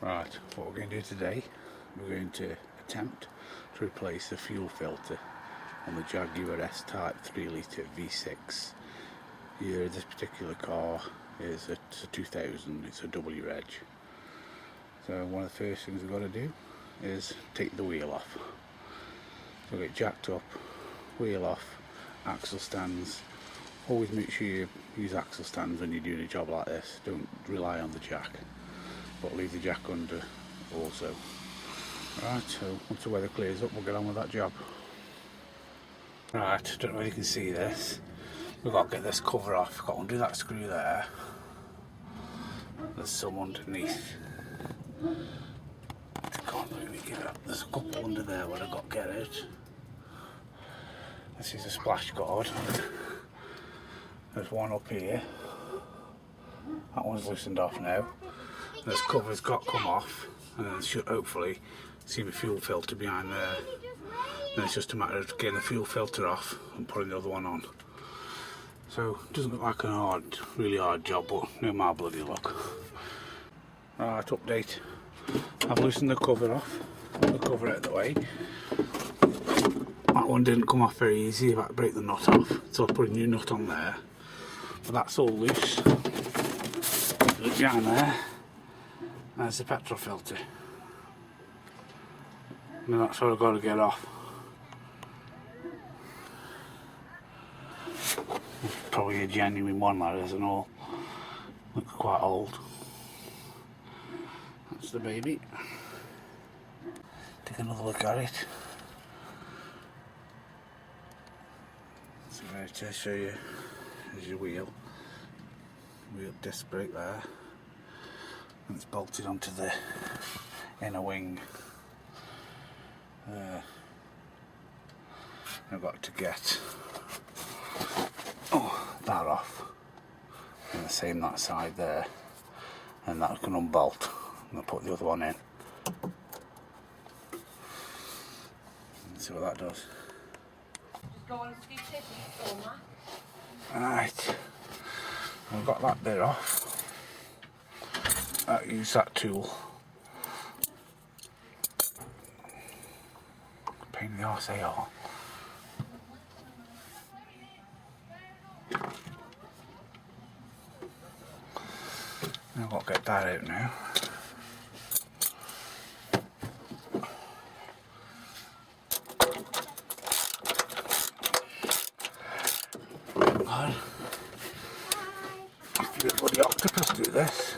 Right, what we're going to do today, we're going to attempt to replace the fuel filter on the Jaguar S type 3 litre V6. Here, this particular car is a 2000, it's a W reg. So one of the first things we've got to do is take the wheel off. So get jacked up, wheel off, axle stands. Always make sure you use axle stands when you're doing a job like this. Don't rely on the jack, but leave the jack under also. Right, so once the weather clears up, we'll get on with that job. Right, don't know if you can see this. We've got to get this cover off. Got to undo that screw there. There's some underneath. Can't really get it. There's a couple under there where I've got to get it. This is a splash guard. There's one up here. That one's loosened off now. This cover's got to come off, and then should hopefully see the fuel filter behind there. Then it's just a matter of getting the fuel filter off and putting the other one on. So it doesn't look like a really hard job, but no my bloody luck. Right, update. I've loosened the cover off, the cover out of the way. That one didn't come off very easy. I've had to break the nut off, so I put a new nut on there. But that's all loose. Look down there. There's the petrol filter. And that's what I've got to get off. It's probably a genuine one, that is, and all. Looks quite old. That's the baby. Take another look at it. So to show you, there's your wheel disc brake there, and it's bolted onto the inner wing. I've got to get that off, and the same that side there, and that can unbolt, and I'll put the other one in and see what that does. Right, I've got that bit off. I'll use that tool. Pain in the arse they are. I've got to get that out now. The bloody octopus do this.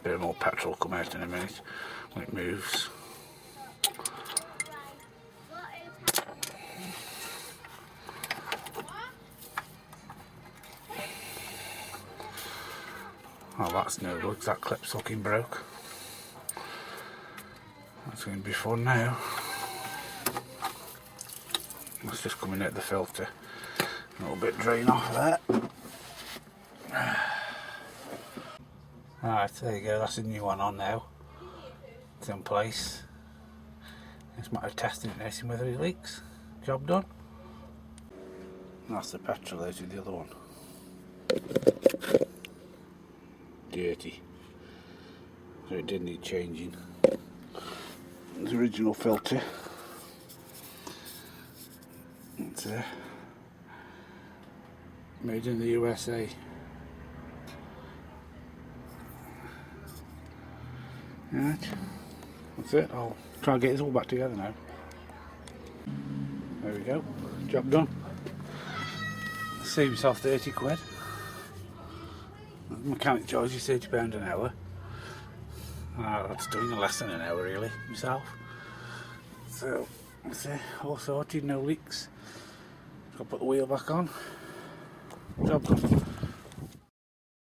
Bit more petrol will come out in a minute when it moves. Oh, that's no good, that clip's fucking broke. That's going to be fun now. That's just coming out the filter. A little bit drain off there. Alright, there you go, that's a new one on now. It's in place. It's a matter of testing it now, seeing whether it leaks. Job done. That's the petrol out of the other one. Dirty. So it did need changing. The original filter. It's made in the USA. Right, that's it. I'll try and get this all back together now. There we go, job done. Save yourself 30 quid. Mechanic charges £30 an hour. That's doing less than an hour really, myself. So, that's it, all sorted, no leaks. Got to put the wheel back on. Job done.